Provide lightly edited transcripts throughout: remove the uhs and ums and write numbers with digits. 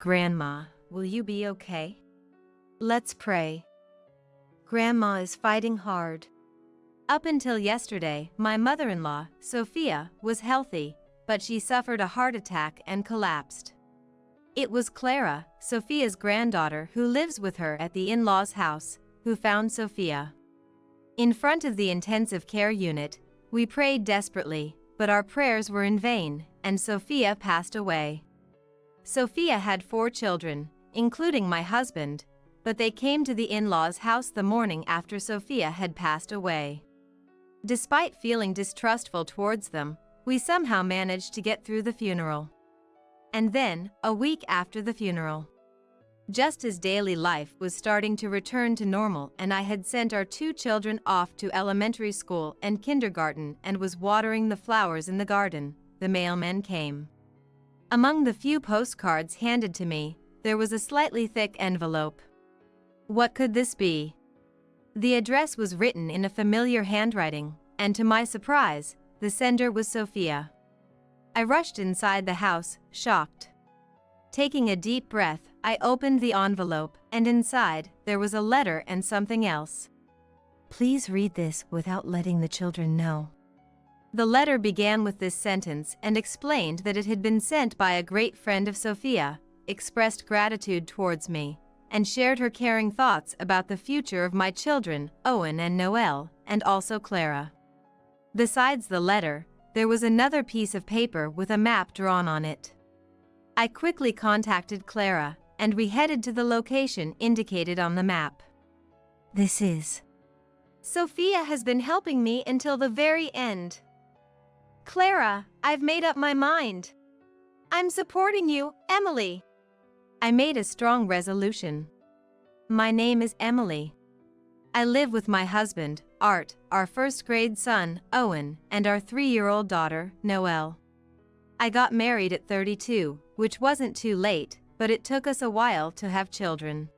Grandma, will you be okay? Let's pray. Grandma is fighting hard. Up until yesterday, my mother-in-law, Sophia, was healthy, but she suffered a heart attack and collapsed. It was Clara, Sophia's granddaughter who lives with her at the in-laws' house, who found Sophia. In front of the intensive care unit, we prayed desperately, but our prayers were in vain, and Sophia passed away. Sophia had 4 children, including my husband, but they came to the in-laws' house the morning after Sophia had passed away. Despite feeling distrustful towards them, we somehow managed to get through the funeral. And then, a week after the funeral, just as daily life was starting to return to normal and I had sent our 2 children off to elementary school and kindergarten and was watering the flowers in the garden, the mailman came. Among the few postcards handed to me, there was a slightly thick envelope. What could this be? The address was written in a familiar handwriting, and to my surprise, the sender was Sophia. I rushed inside the house, shocked. Taking a deep breath, I opened the envelope, and inside, there was a letter and something else. Please read this without letting the children know. The letter began with this sentence and explained that it had been sent by a great friend of Sophia, expressed gratitude towards me, and shared her caring thoughts about the future of my children, Owen and Noelle, and also Clara. Besides the letter, there was another piece of paper with a map drawn on it. I quickly contacted Clara, and we headed to the location indicated on the map. This is. Sophia has been helping me until the very end. Clara, I've made up my mind. I'm supporting you, Emily. I made a strong resolution. My name is Emily. I live with my husband, Art, our first-grade son, Owen, and our 3-year-old daughter, Noelle. I got married at 32, which wasn't too late, but it took us a while to have children.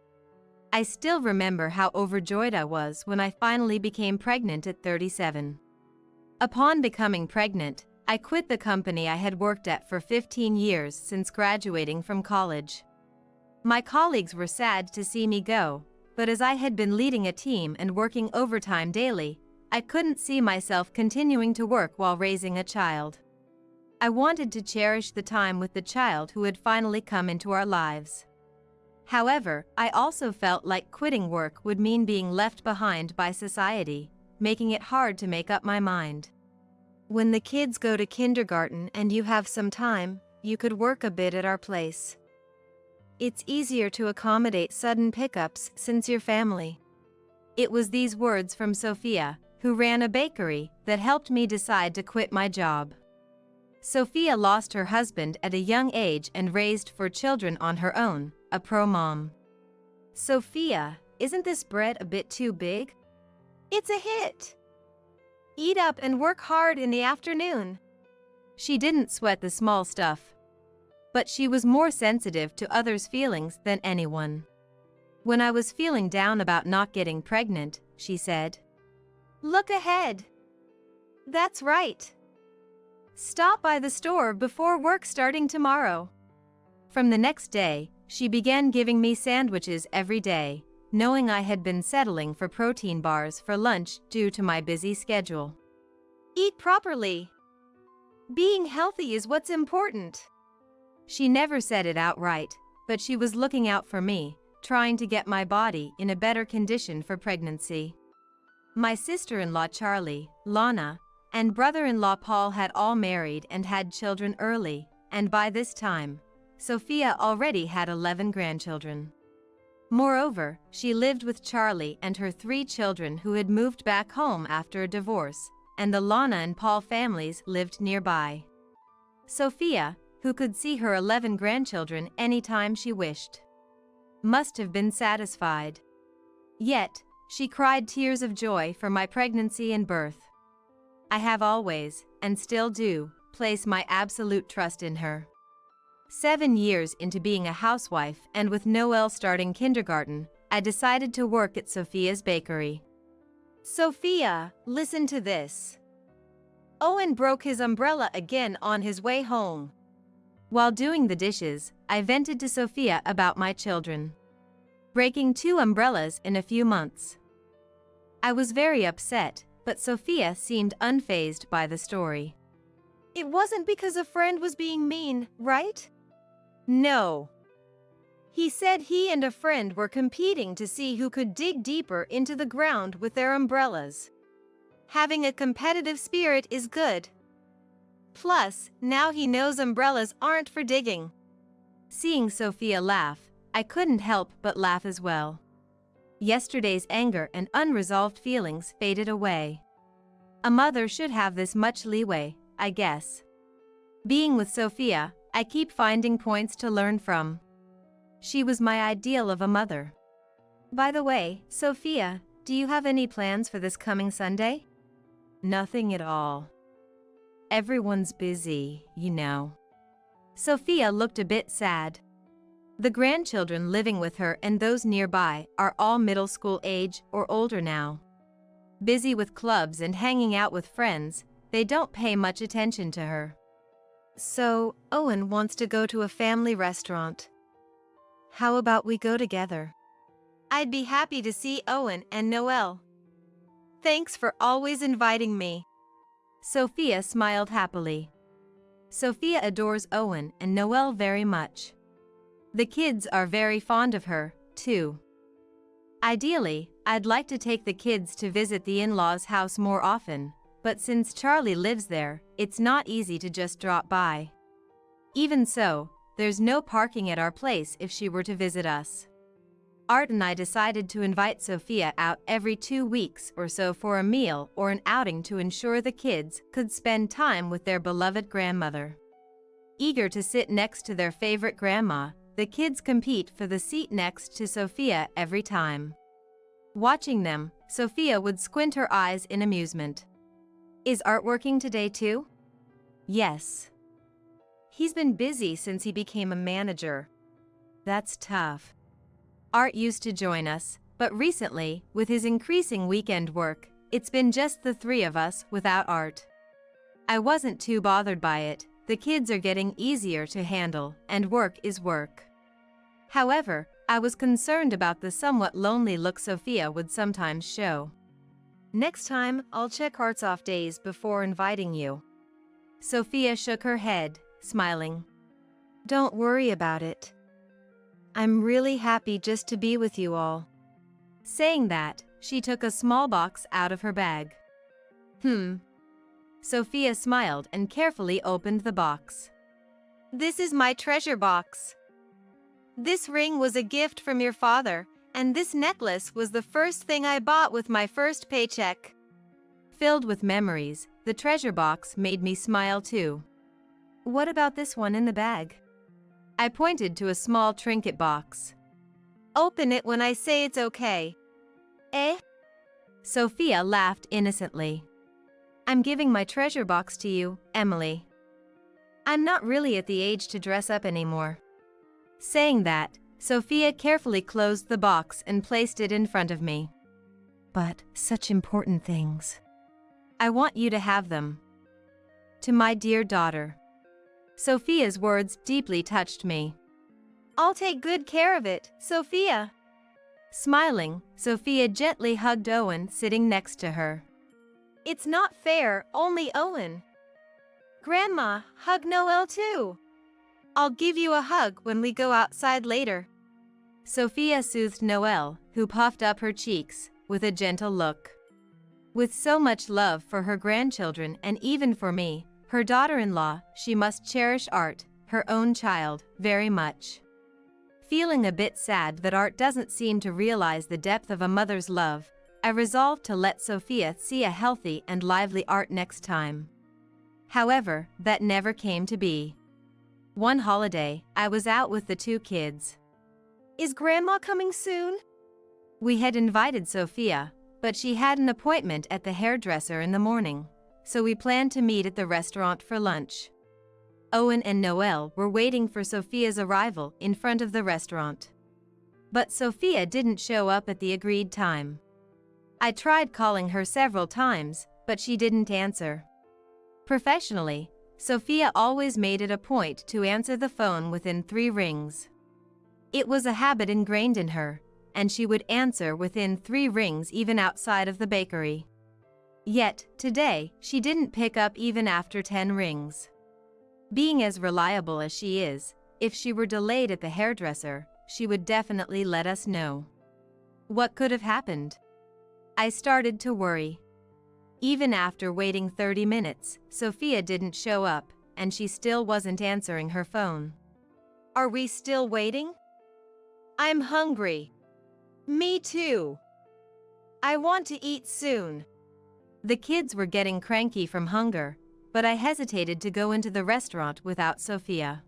I still remember how overjoyed I was when I finally became pregnant at 37. Upon becoming pregnant, I quit the company I had worked at for 15 years since graduating from college. My colleagues were sad to see me go, but as I had been leading a team and working overtime daily, I couldn't see myself continuing to work while raising a child. I wanted to cherish the time with the child who had finally come into our lives. However, I also felt like quitting work would mean being left behind by society, making it hard to make up my mind. When the kids go to kindergarten and you have some time, you could work a bit at our place. It's easier to accommodate sudden pickups since you're family. It was these words from Sophia, who ran a bakery, that helped me decide to quit my job. Sophia lost her husband at a young age and raised 4 children on her own, a pro mom. Sophia, isn't this bread a bit too big? It's a hit. Eat up and work hard in the afternoon. She didn't sweat the small stuff. But she was more sensitive to others' feelings than anyone. When I was feeling down about not getting pregnant, she said, "Look ahead." That's right. Stop by the store before work starting tomorrow. From the next day, she began giving me sandwiches every day, knowing I had been settling for protein bars for lunch due to my busy schedule. Eat properly. Being healthy is what's important. She never said it outright, but she was looking out for me, trying to get my body in a better condition for pregnancy. My sister-in-law Charlie, Lana, and brother-in-law Paul had all married and had children early, and by this time, Sophia already had 11 grandchildren. Moreover, she lived with Charlie and her 3 children who had moved back home after a divorce, and the Lana and Paul families lived nearby. Sophia, who could see her 11 grandchildren anytime she wished, must have been satisfied. Yet, she cried tears of joy for my pregnancy and birth. I have always, and still do, place my absolute trust in her. 7 years into being a housewife and with Noelle starting kindergarten, I decided to work at Sophia's bakery. Sophia, listen to this. Owen broke his umbrella again on his way home. While doing the dishes, I vented to Sophia about my children breaking 2 umbrellas in a few months. I was very upset, but Sophia seemed unfazed by the story. It wasn't because a friend was being mean, right? No. He said he and a friend were competing to see who could dig deeper into the ground with their umbrellas. Having a competitive spirit is good. Plus, now he knows umbrellas aren't for digging. Seeing Sophia laugh, I couldn't help but laugh as well. Yesterday's anger and unresolved feelings faded away. A mother should have this much leeway, I guess. Being with Sophia, I keep finding points to learn from. She was my ideal of a mother. By the way, Sophia, do you have any plans for this coming Sunday? Nothing at all. Everyone's busy, you know. Sophia looked a bit sad. The grandchildren living with her and those nearby are all middle school age or older now. Busy with clubs and hanging out with friends, they don't pay much attention to her. So, Owen wants to go to a family restaurant. How about we go together? I'd be happy to see Owen and Noelle. Thanks for always inviting me. Sophia smiled happily. Sophia adores Owen and Noelle very much. The kids are very fond of her, too. Ideally, I'd like to take the kids to visit the in-laws' house more often, but since Charlie lives there, it's not easy to just drop by. Even so, there's no parking at our place if she were to visit us. Art and I decided to invite Sophia out every 2 weeks or so for a meal or an outing to ensure the kids could spend time with their beloved grandmother. Eager to sit next to their favorite grandma, the kids compete for the seat next to Sophia every time. Watching them, Sophia would squint her eyes in amusement. Is Art working today too? Yes. He's been busy since he became a manager. That's tough. Art used to join us, but recently, with his increasing weekend work, it's been just the 3 of us without Art. I wasn't too bothered by it. The kids are getting easier to handle, and work is work. However, I was concerned about the somewhat lonely look Sophia would sometimes show. Next time, I'll check Art's off days before inviting you. Sophia shook her head, smiling. Don't worry about it. I'm really happy just to be with you all. Saying that, she took a small box out of her bag. Sophia smiled and carefully opened the box. This is my treasure box. This ring was a gift from your father, and this necklace was the first thing I bought with my first paycheck. Filled with memories, the treasure box made me smile too. What about this one in the bag? I pointed to a small trinket box. Open it when I say it's okay. Eh? Sophia laughed innocently. I'm giving my treasure box to you, Emily. I'm not really at the age to dress up anymore. Saying that, Sophia carefully closed the box and placed it in front of me. But such important things. I want you to have them. To my dear daughter. Sophia's words deeply touched me. I'll take good care of it, Sophia. Smiling, Sophia gently hugged Owen sitting next to her. It's not fair, only Owen. Grandma, hug Noelle too. I'll give you a hug when we go outside later. Sophia soothed Noelle, who puffed up her cheeks, with a gentle look. With so much love for her grandchildren and even for me, her daughter-in-law, she must cherish Art, her own child, very much. Feeling a bit sad that Art doesn't seem to realize the depth of a mother's love, I resolved to let Sophia see a healthy and lively Art next time. However, that never came to be. One holiday, I was out with the 2 kids. Is Grandma coming soon? We had invited Sophia, but she had an appointment at the hairdresser in the morning, so we planned to meet at the restaurant for lunch. Owen and Noelle were waiting for Sophia's arrival in front of the restaurant. But Sophia didn't show up at the agreed time. I tried calling her several times, but she didn't answer. Professionally, Sophia always made it a point to answer the phone within 3 rings. It was a habit ingrained in her, and she would answer within 3 rings even outside of the bakery. Yet, today, she didn't pick up even after 10 rings. Being as reliable as she is, if she were delayed at the hairdresser, she would definitely let us know. What could have happened? I started to worry. Even after waiting 30 minutes, Sophia didn't show up, and she still wasn't answering her phone. Are we still waiting? I'm hungry. Me too. I want to eat soon. The kids were getting cranky from hunger, but I hesitated to go into the restaurant without Sophia.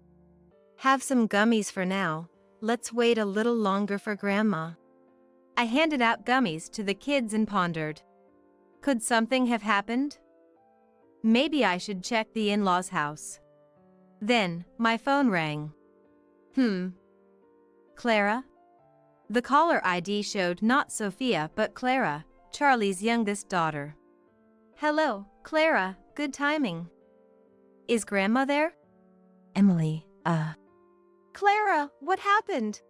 Have some gummies for now. Let's wait a little longer for Grandma. I handed out gummies to the kids and pondered. Could something have happened? Maybe I should check the in-laws' house. Then, my phone rang. Clara? The caller ID showed not Sophia but Clara, Charlie's youngest daughter. Hello, Clara, good timing. Is Grandma there? Emily, Clara, what happened?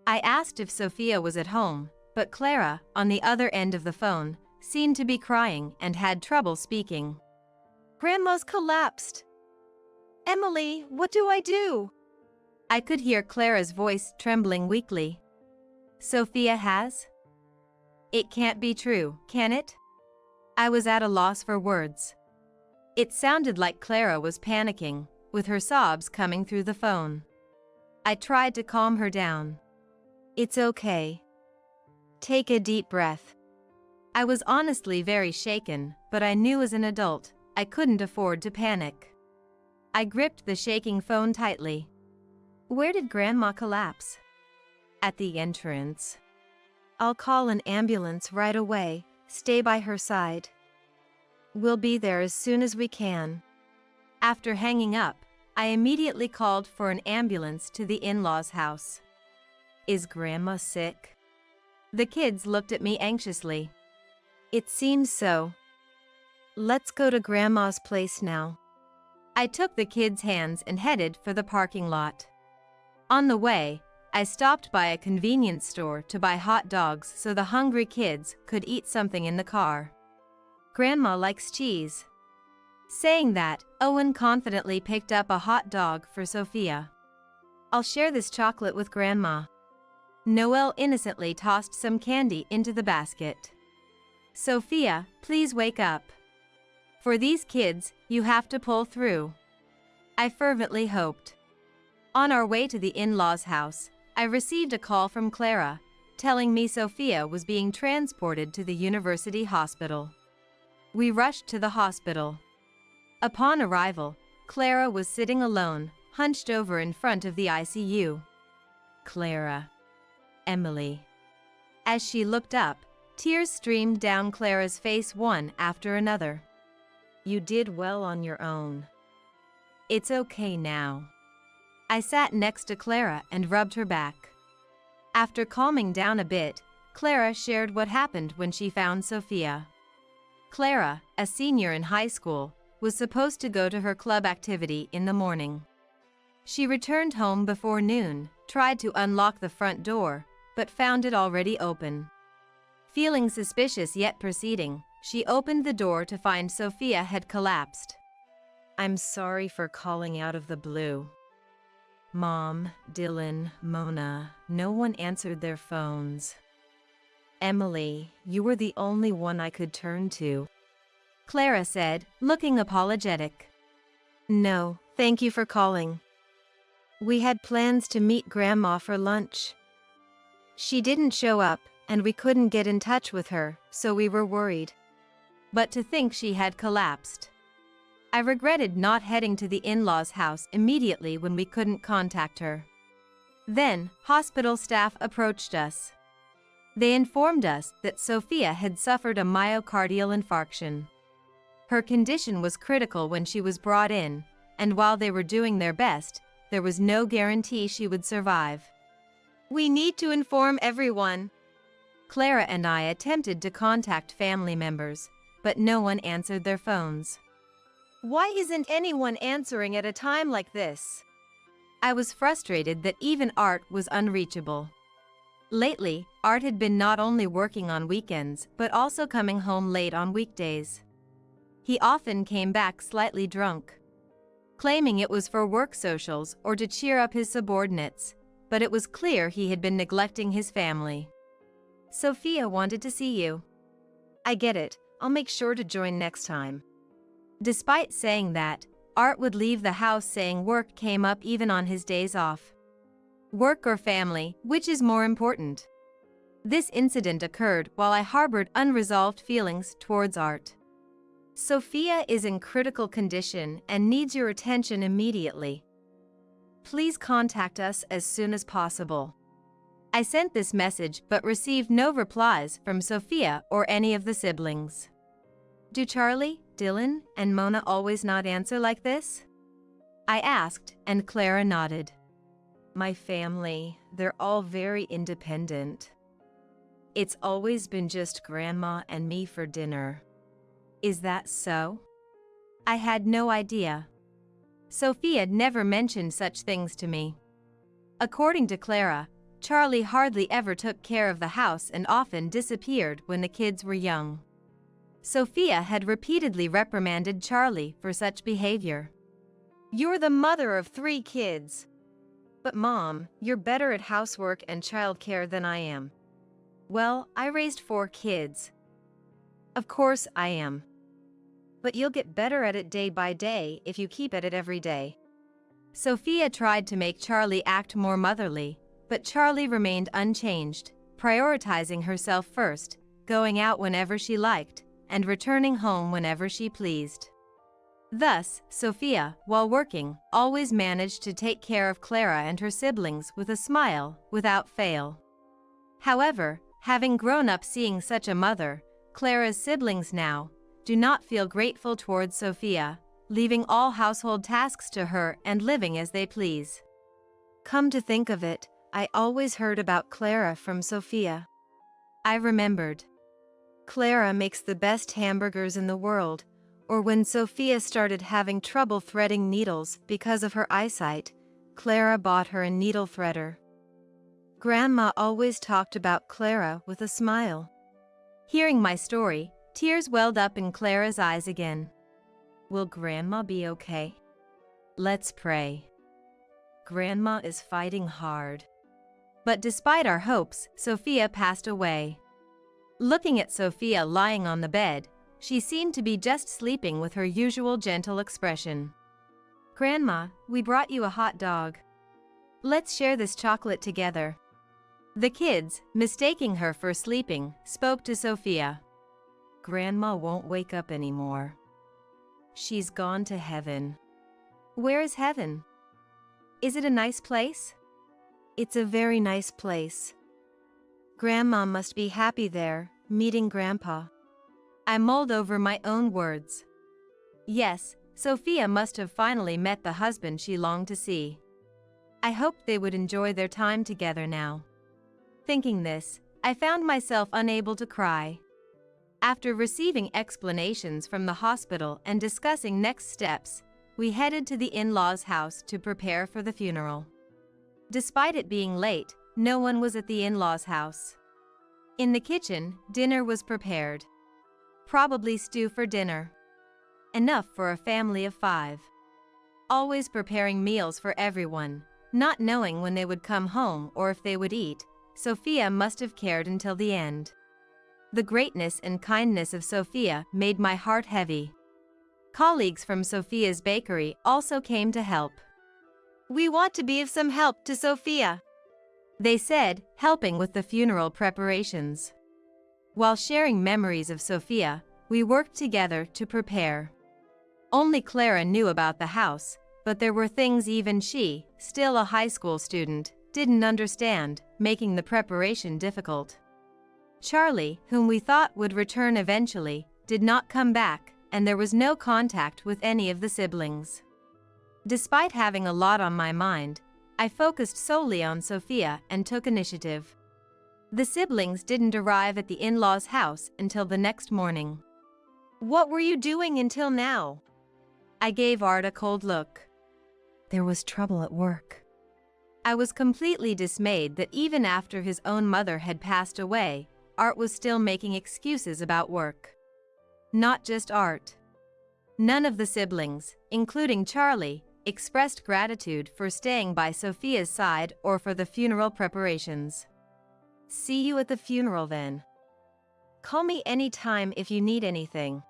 I asked if Sophia was at home, but Clara, on the other end of the phone, seemed to be crying and had trouble speaking. Grandma's collapsed. Emily, what do I do? I could hear Clara's voice trembling weakly. Sophia has? It can't be true, can it? I was at a loss for words. It sounded like Clara was panicking, with her sobs coming through the phone. I tried to calm her down. It's okay. Take a deep breath. I was honestly very shaken, but I knew as an adult, I couldn't afford to panic. I gripped the shaking phone tightly. Where did Grandma collapse? At the entrance. I'll call an ambulance right away. Stay by her side. We'll be there as soon as we can. After hanging up, I immediately called for an ambulance to the in-laws' house. Is Grandma sick? The kids looked at me anxiously. It seems so. Let's go to Grandma's place now. I took the kids' hands and headed for the parking lot. On the way, I stopped by a convenience store to buy hot dogs so the hungry kids could eat something in the car. Grandma likes cheese. Saying that, Owen confidently picked up a hot dog for Sophia. I'll share this chocolate with Grandma. Noelle innocently tossed some candy into the basket. Sophia, please wake up. For these kids, you have to pull through. I fervently hoped. On our way to the in-laws' house, I received a call from Clara, telling me Sophia was being transported to the university hospital. We rushed to the hospital. Upon arrival, Clara was sitting alone, hunched over in front of the ICU. Clara. Emily. As she looked up, tears streamed down Clara's face one after another. You did well on your own. It's okay now. I sat next to Clara and rubbed her back. After calming down a bit, Clara shared what happened when she found Sophia. Clara, a senior in high school, was supposed to go to her club activity in the morning. She returned home before noon, tried to unlock the front door, but found it already open. Feeling suspicious yet proceeding, she opened the door to find Sophia had collapsed. I'm sorry for calling out of the blue. Mom, Dylan, Mona, no one answered their phones. Emily, you were the only one I could turn to. Clara said, looking apologetic. No, thank you for calling. We had plans to meet Grandma for lunch. She didn't show up, and we couldn't get in touch with her, so we were worried. But to think she had collapsed. I regretted not heading to the in-laws' house immediately when we couldn't contact her. Then, hospital staff approached us. They informed us that Sophia had suffered a myocardial infarction. Her condition was critical when she was brought in, and while they were doing their best, there was no guarantee she would survive. We need to inform everyone. Clara and I attempted to contact family members, but no one answered their phones. Why isn't anyone answering at a time like this? I was frustrated that even Art was unreachable. Lately, Art had been not only working on weekends but also coming home late on weekdays. He often came back slightly drunk, claiming it was for work socials or to cheer up his subordinates, but it was clear he had been neglecting his family. Sophia wanted to see you. I get it, I'll make sure to join next time. Despite saying that, Art would leave the house saying work came up even on his days off. Work or family, which is more important? This incident occurred while I harbored unresolved feelings towards Art. Sophia is in critical condition and needs your attention immediately. Please contact us as soon as possible. I sent this message but received no replies from Sophia or any of the siblings. Do Charlie, Dylan, and Mona always not answer like this? I asked, and Clara nodded. My family, they're all very independent. It's always been just Grandma and me for dinner. Is that so? I had no idea. Sophia never mentioned such things to me. According to Clara, Charlie hardly ever took care of the house and often disappeared when the kids were young. Sophia had repeatedly reprimanded Charlie for such behavior. You're the mother of 3 kids. But Mom, you're better at housework and childcare than I am. Well, I raised 4 kids. Of course I am. But you'll get better at it day by day if you keep at it every day. Sophia tried to make Charlie act more motherly, but Charlie remained unchanged, prioritizing herself first, going out whenever she liked, and returning home whenever she pleased. Thus, Sophia, while working, always managed to take care of Clara and her siblings with a smile, without fail. However, having grown up seeing such a mother, Clara's siblings now do not feel grateful towards Sophia, leaving all household tasks to her and living as they please. Come to think of it, I always heard about Clara from Sophia. I remembered. Clara makes the best hamburgers in the world, or when Sophia started having trouble threading needles because of her eyesight, Clara bought her a needle threader. Grandma always talked about Clara with a smile. Hearing my story, tears welled up in Clara's eyes again. Will Grandma be okay? Let's pray. Grandma is fighting hard. But despite our hopes, Sophia passed away. Looking at Sophia lying on the bed, she seemed to be just sleeping with her usual gentle expression. Grandma, we brought you a hot dog. Let's share this chocolate together. The kids, mistaking her for sleeping, spoke to Sophia. Grandma won't wake up anymore. She's gone to heaven. Where is heaven? Is it a nice place? It's a very nice place. Grandma must be happy there, meeting Grandpa. I mulled over my own words. Yes, Sophia must have finally met the husband she longed to see. I hoped they would enjoy their time together now. Thinking this, I found myself unable to cry. After receiving explanations from the hospital and discussing next steps, we headed to the in-laws' house to prepare for the funeral. Despite it being late, no one was at the in-laws' house. In the kitchen, dinner was prepared. Probably stew for dinner. Enough for a family of 5. Always preparing meals for everyone, not knowing when they would come home or if they would eat, Sophia must have cared until the end. The greatness and kindness of Sophia made my heart heavy. Colleagues from Sophia's bakery also came to help. We want to be of some help to Sophia, they said, helping with the funeral preparations. While sharing memories of Sophia, we worked together to prepare. Only Clara knew about the house, but there were things even she, still a high school student, didn't understand, making the preparation difficult. Charlie, whom we thought would return eventually, did not come back, and there was no contact with any of the siblings. Despite having a lot on my mind, I focused solely on Sophia and took initiative. The siblings didn't arrive at the in-laws' house until the next morning. What were you doing until now? I gave Art a cold look. There was trouble at work. I was completely dismayed that even after his own mother had passed away, Art was still making excuses about work. Not just Art. None of the siblings, including Charlie, expressed gratitude for staying by Sophia's side or for the funeral preparations. See you at the funeral then. Call me anytime if you need anything.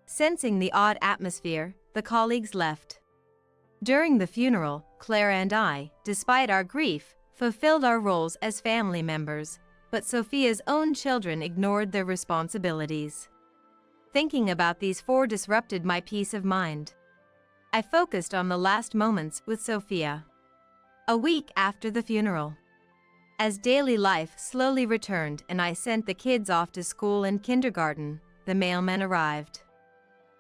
Sensing the odd atmosphere, the colleagues left. During the funeral, Clara and I, despite our grief, fulfilled our roles as family members, but Sophia's own children ignored their responsibilities. Thinking about these four disrupted my peace of mind. I focused on the last moments with Sophia. A week after the funeral. As daily life slowly returned and I sent the kids off to school and kindergarten, the mailman arrived.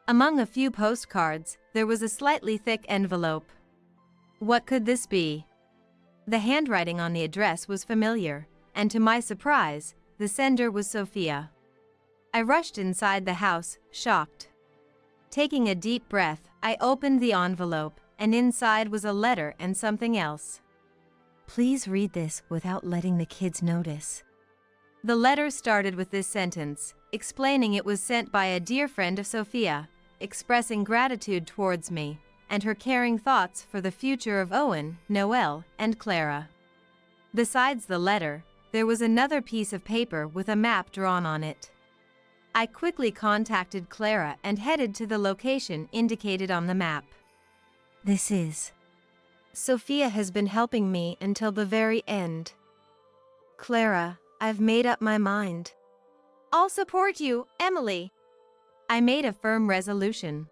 Among a few postcards, there was a slightly thick envelope. What could this be? The handwriting on the address was familiar, and to my surprise, the sender was Sophia. I rushed inside the house, shocked. Taking a deep breath, I opened the envelope, and inside was a letter and something else. Please read this without letting the kids notice. The letter started with this sentence, explaining it was sent by a dear friend of Sophia, expressing gratitude towards me, and her caring thoughts for the future of Owen, Noelle, and Clara. Besides the letter, there was another piece of paper with a map drawn on it. I quickly contacted Clara and headed to the location indicated on the map. This is. Sophia has been helping me until the very end. Clara, I've made up my mind. I'll support you, Emily. I made a firm resolution.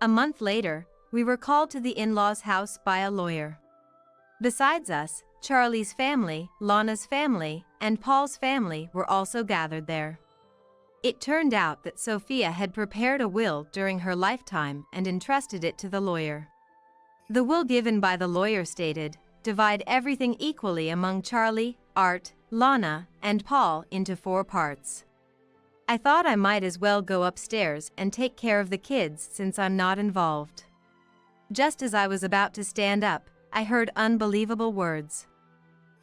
A month later, we were called to the in-laws' house by a lawyer. Besides us, Charlie's family, Lana's family, and Paul's family were also gathered there. It turned out that Sophia had prepared a will during her lifetime and entrusted it to the lawyer. The will given by the lawyer stated, divide everything equally among Charlie, Art, Lana, and Paul into 4 parts. I thought I might as well go upstairs and take care of the kids since I'm not involved. Just as I was about to stand up, I heard unbelievable words.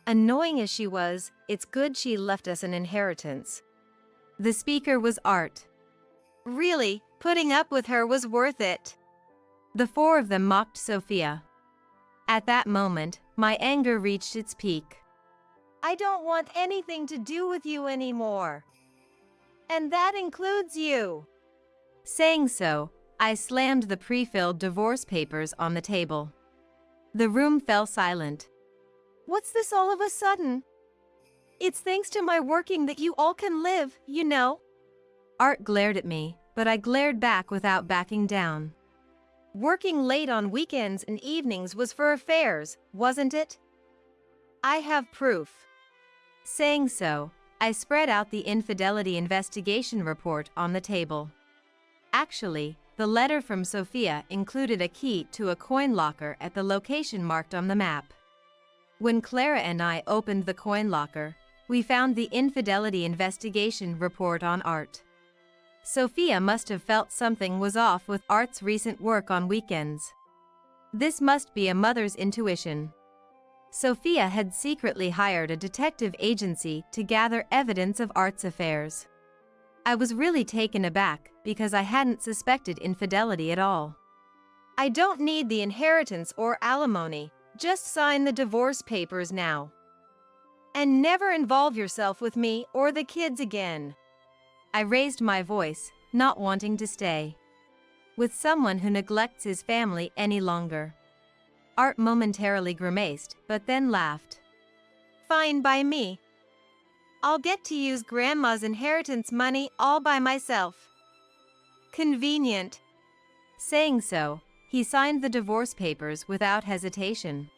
Annoying as she was, it's good she left us an inheritance. The speaker was Art. Really, putting up with her was worth it. The 4 of them mocked Sophia. At that moment, my anger reached its peak. I don't want anything to do with you anymore. And that includes you. Saying so, I slammed the pre-filled divorce papers on the table. The room fell silent. What's this all of a sudden? It's thanks to my working that you all can live, you know. Art glared at me, but I glared back without backing down. Working late on weekends and evenings was for affairs, wasn't it? I have proof. Saying so, I spread out the infidelity investigation report on the table. Actually, the letter from Sophia included a key to a coin locker at the location marked on the map. When Clara and I opened the coin locker, we found the infidelity investigation report on Art. Sophia must have felt something was off with Art's recent work on weekends. This must be a mother's intuition. Sophia had secretly hired a detective agency to gather evidence of Art's affairs. I was really taken aback because I hadn't suspected infidelity at all. I don't need the inheritance or alimony, just sign the divorce papers now. And never involve yourself with me or the kids again. I raised my voice, not wanting to stay with someone who neglects his family any longer. Art momentarily grimaced, but then laughed. Fine by me. I'll get to use Grandma's inheritance money all by myself. Convenient. Saying so, he signed the divorce papers without hesitation.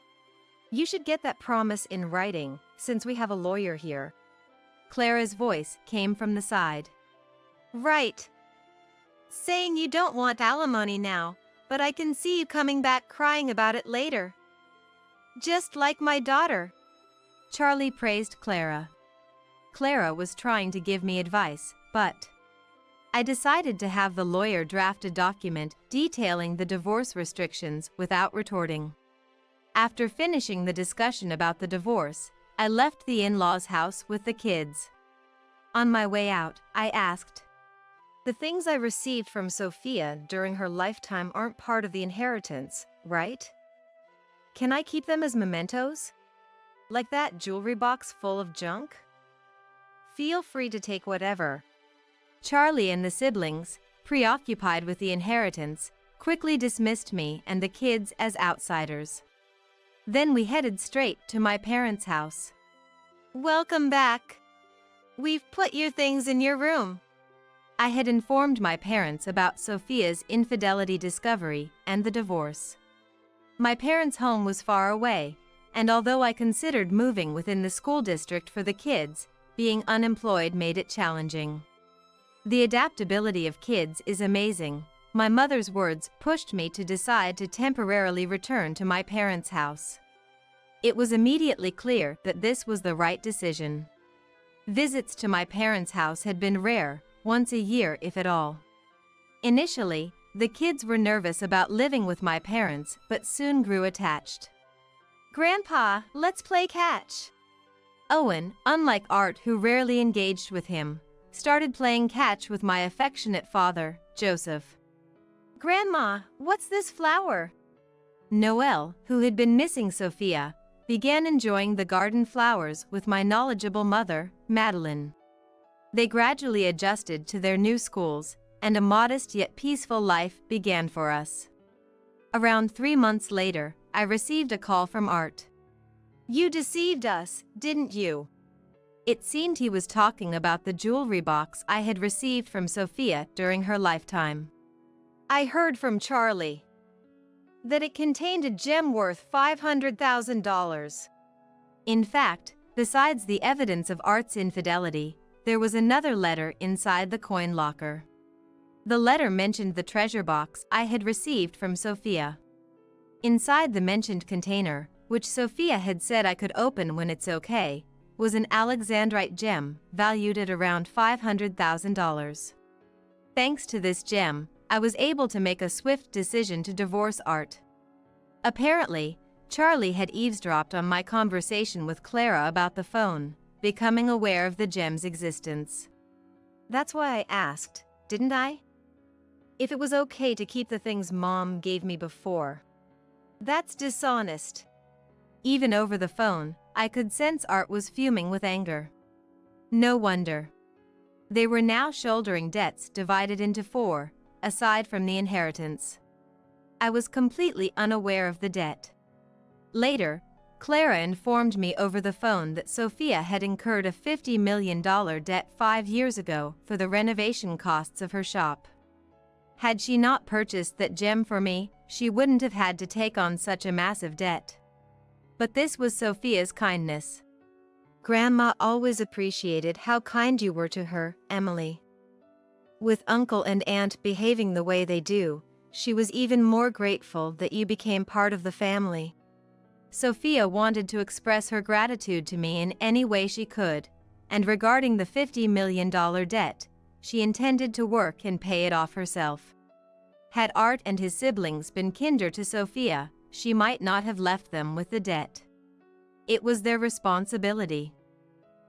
You should get that promise in writing, since we have a lawyer here. Clara's voice came from the side. Right. Saying you don't want alimony now, but I can see you coming back crying about it later. Just like my daughter. Charlie praised Clara. Clara was trying to give me advice, but I decided to have the lawyer draft a document detailing the divorce restrictions without retorting. After finishing the discussion about the divorce, I left the in-laws' house with the kids. On my way out, I asked, "The things I received from Sophia during her lifetime aren't part of the inheritance, right? Can I keep them as mementos? Like that jewelry box full of junk?" "Feel free to take whatever." Charlie and the siblings, preoccupied with the inheritance, quickly dismissed me and the kids as outsiders. Then we headed straight to my parents' house. "Welcome back. We've put your things in your room." I had informed my parents about Sophia's infidelity discovery and the divorce. My parents' home was far away, and although I considered moving within the school district for the kids, being unemployed made it challenging. The adaptability of kids is amazing. My mother's words pushed me to decide to temporarily return to my parents' house. It was immediately clear that this was the right decision. Visits to my parents' house had been rare, once a year if at all. Initially, the kids were nervous about living with my parents but soon grew attached. "Grandpa, let's play catch." Owen, unlike Art who rarely engaged with him, started playing catch with my affectionate father, Joseph. "Grandma, what's this flower?" Noelle, who had been missing Sophia, began enjoying the garden flowers with my knowledgeable mother, Madeline. They gradually adjusted to their new schools, and a modest yet peaceful life began for us. Around 3 months later, I received a call from Art. "You deceived us, didn't you?" It seemed he was talking about the jewelry box I had received from Sophia during her lifetime. "I heard from Charlie that it contained a gem worth $500,000. In fact, besides the evidence of Art's infidelity, there was another letter inside the coin locker. The letter mentioned the treasure box I had received from Sophia. Inside the mentioned container, which Sophia had said I could open when it's okay, was an Alexandrite gem valued at around $500,000. Thanks to this gem, I was able to make a swift decision to divorce Art. Apparently, Charlie had eavesdropped on my conversation with Clara about the phone, becoming aware of the gem's existence. That's why I asked, didn't I? If it was okay to keep the things Mom gave me before. That's dishonest. Even over the phone, I could sense Art was fuming with anger. No wonder. They were now shouldering debts divided into 4, aside from the inheritance. I was completely unaware of the debt. Later, Clara informed me over the phone that Sophia had incurred a $50 million debt 5 years ago for the renovation costs of her shop. Had she not purchased that gem for me, she wouldn't have had to take on such a massive debt. But this was Sophia's kindness. Grandma always appreciated how kind you were to her, Emily. With Uncle and Aunt behaving the way they do, she was even more grateful that you became part of the family. Sophia wanted to express her gratitude to me in any way she could, and regarding the $50 million debt, she intended to work and pay it off herself. Had Art and his siblings been kinder to Sophia, she might not have left them with the debt. It was their responsibility.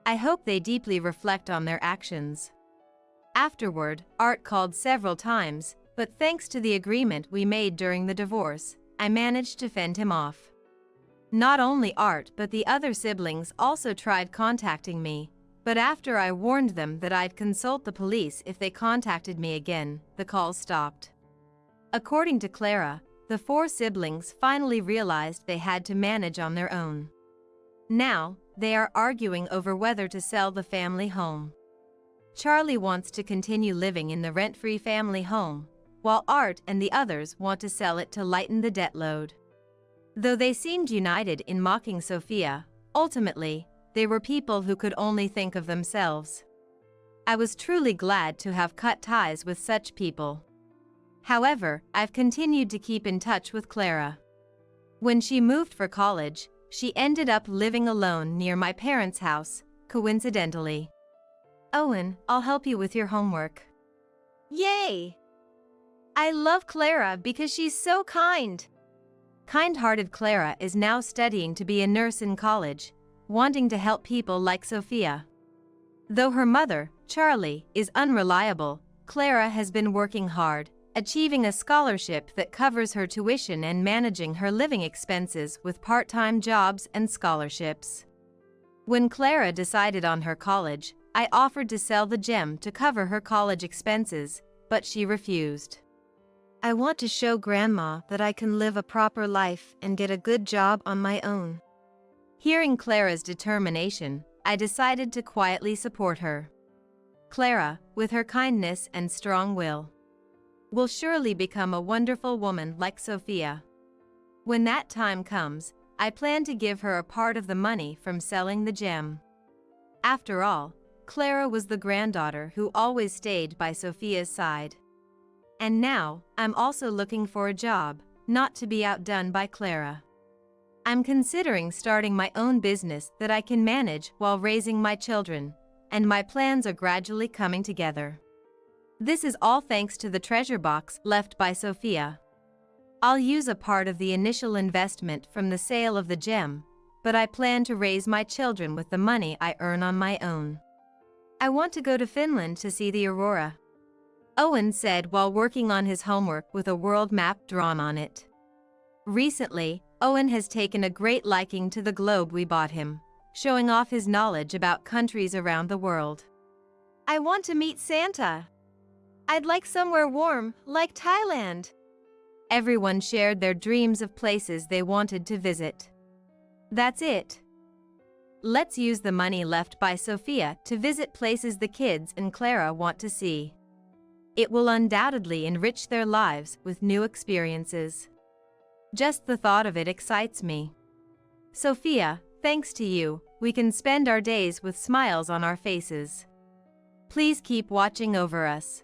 I hope they deeply reflect on their actions. Afterward, Art called several times, but thanks to the agreement we made during the divorce, I managed to fend him off. Not only Art but the other siblings also tried contacting me, but after I warned them that I'd consult the police if they contacted me again, the calls stopped. According to Clara, the 4 siblings finally realized they had to manage on their own. Now, they are arguing over whether to sell the family home. Charlie wants to continue living in the rent-free family home, while Art and the others want to sell it to lighten the debt load. Though they seemed united in mocking Sophia, ultimately, they were people who could only think of themselves. I was truly glad to have cut ties with such people. However, I've continued to keep in touch with Clara. When she moved for college, she ended up living alone near my parents' house, coincidentally. Owen, I'll help you with your homework. Yay! I love Clara because she's so kind. Kind-hearted Clara is now studying to be a nurse in college, wanting to help people like Sophia. Though her mother, Charlie, is unreliable, Clara has been working hard, achieving a scholarship that covers her tuition and managing her living expenses with part-time jobs and scholarships. When Clara decided on her college, I offered to sell the gem to cover her college expenses, but she refused. I want to show Grandma that I can live a proper life and get a good job on my own. Hearing Clara's determination, I decided to quietly support her. Clara, with her kindness and strong will, will surely become a wonderful woman like Sophia. When that time comes, I plan to give her a part of the money from selling the gem. After all, Clara was the granddaughter who always stayed by Sophia's side. And now, I'm also looking for a job, not to be outdone by Clara. I'm considering starting my own business that I can manage while raising my children, and my plans are gradually coming together. This is all thanks to the treasure box left by Sophia. I'll use a part of the initial investment from the sale of the gem, but I plan to raise my children with the money I earn on my own. I want to go to Finland to see the aurora, Owen said while working on his homework with a world map drawn on it. Recently, Owen has taken a great liking to the globe we bought him, showing off his knowledge about countries around the world. I want to meet Santa. I'd like somewhere warm, like Thailand. Everyone shared their dreams of places they wanted to visit. That's it. Let's use the money left by Sophia to visit places the kids and Clara want to see. It will undoubtedly enrich their lives with new experiences. Just the thought of it excites me. Sophia, thanks to you, we can spend our days with smiles on our faces. Please keep watching over us.